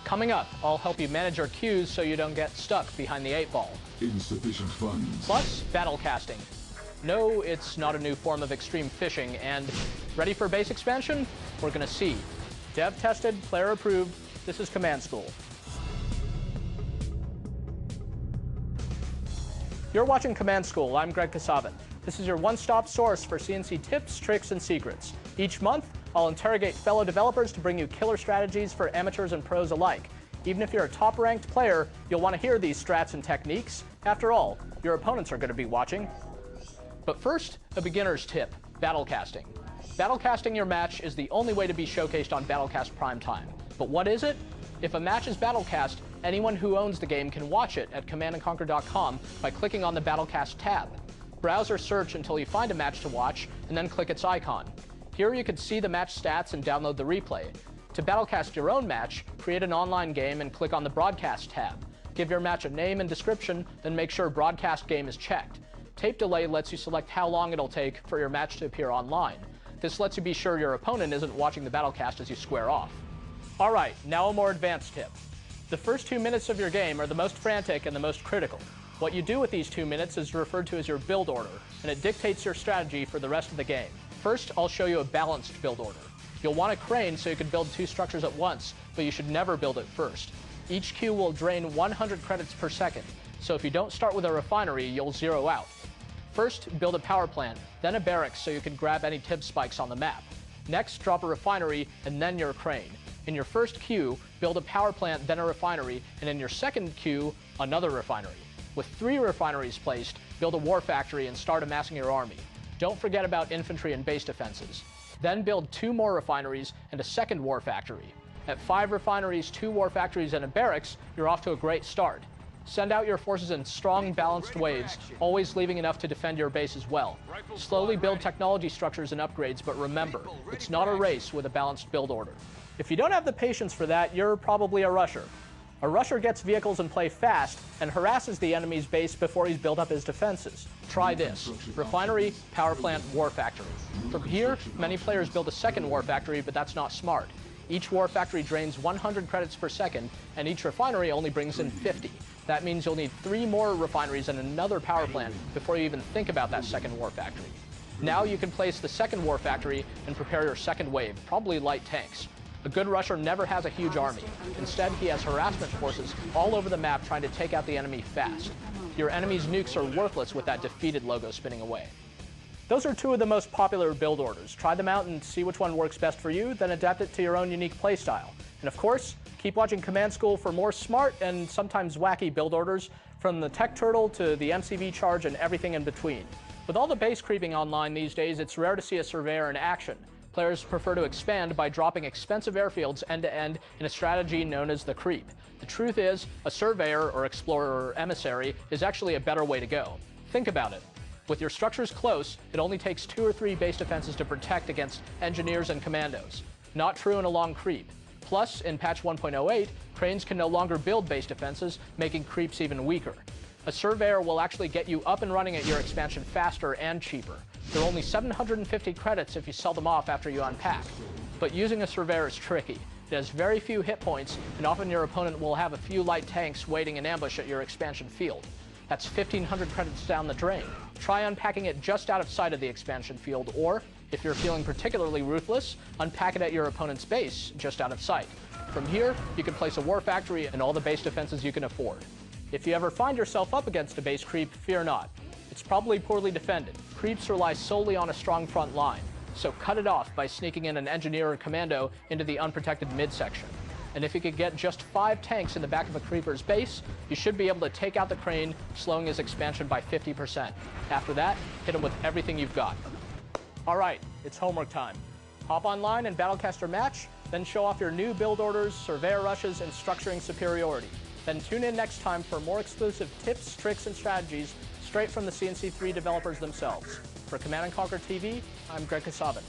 Coming up, I'll help you manage your queues so you don't get stuck behind the 8-ball. Insufficient funds. Plus, battle casting. No, it's not a new form of extreme fishing, and ready for base expansion? We're gonna see. Dev tested, player approved. This is Command School. You're watching Command School. I'm Greg Kasavin. This is your one-stop source for CNC tips, tricks, and secrets. Each month, I'll interrogate fellow developers to bring you killer strategies for amateurs and pros alike. Even if you're a top-ranked player, you'll want to hear these strats and techniques. After all, your opponents are going to be watching. But first, a beginner's tip, battle casting. Battle casting your match is the only way to be showcased on Battlecast Primetime. But what is it? If a match is battlecast, anyone who owns the game can watch it at commandandconquer.com by clicking on the Battlecast tab. Browse or search until you find a match to watch, and then click its icon. Here you can see the match stats and download the replay. To battlecast your own match, create an online game and click on the Broadcast tab. Give your match a name and description, then make sure Broadcast Game is checked. Tape delay lets you select how long it'll take for your match to appear online. This lets you be sure your opponent isn't watching the battlecast as you square off. All right, now a more advanced tip. The first 2 minutes of your game are the most frantic and the most critical. What you do with these 2 minutes is referred to as your build order, and it dictates your strategy for the rest of the game. First, I'll show you a balanced build order. You'll want a crane so you can build 2 structures at once, but you should never build it first. Each queue will drain 100 credits per second, so if you don't start with a refinery, you'll zero out. First, build a power plant, then a barracks so you can grab any tib spikes on the map. Next, drop a refinery, and then your crane. In your first queue, build a power plant, then a refinery, and in your second queue, another refinery. With 3 refineries placed, build a war factory and start amassing your army. Don't forget about infantry and base defenses. Then build 2 more refineries and a second war factory. At 5 refineries, 2 war factories, and a barracks, you're off to a great start. Send out your forces in strong, balanced waves, always leaving enough to defend your base as well. Slowly build technology structures and upgrades, but remember, it's not a race with a balanced build order. If you don't have the patience for that, you're probably a rusher. A rusher gets vehicles and play fast and harasses the enemy's base before he's built up his defenses. Try this: refinery, power plant, war factory. From here, many players build a second war factory, but that's not smart. Each war factory drains 100 credits per second, and each refinery only brings in 50. That means you'll need 3 more refineries and another power plant before you even think about that second war factory. Now you can place the second war factory and prepare your second wave, probably light tanks. A good rusher never has a huge army. Instead, he has harassment forces all over the map trying to take out the enemy fast. Your enemy's nukes are worthless with that defeated logo spinning away. Those are 2 of the most popular build orders. Try them out and see which one works best for you, then adapt it to your own unique playstyle. And of course, keep watching Command School for more smart and sometimes wacky build orders, from the Tech Turtle to the MCV Charge and everything in between. With all the base creeping online these days, it's rare to see a surveyor in action. Players prefer to expand by dropping expensive airfields end-to-end in a strategy known as the creep. The truth is, a surveyor or explorer or emissary is actually a better way to go. Think about it. With your structures close, it only takes 2 or 3 base defenses to protect against engineers and commandos. Not true in a long creep. Plus, in patch 1.08, cranes can no longer build base defenses, making creeps even weaker. A surveyor will actually get you up and running at your expansion faster and cheaper. They're only 750 credits if you sell them off after you unpack. But using a surveyor is tricky. It has very few hit points, and often your opponent will have a few light tanks waiting in ambush at your expansion field. That's 1,500 credits down the drain. Try unpacking it just out of sight of the expansion field, or, if you're feeling particularly ruthless, unpack it at your opponent's base just out of sight. From here, you can place a war factory and all the base defenses you can afford. If you ever find yourself up against a base creep, fear not. It's probably poorly defended. Creeps rely solely on a strong front line, so cut it off by sneaking in an engineer or commando into the unprotected midsection. And if you could get just 5 tanks in the back of a creeper's base, you should be able to take out the crane, slowing his expansion by 50%. After that, hit him with everything you've got. All right, it's homework time. Hop online and battlecast your match, then show off your new build orders, surveyor rushes, and structuring superiority. Then tune in next time for more exclusive tips, tricks, and strategies straight from the CNC3 developers themselves. For Command & Conquer TV, I'm Greg Kasavin.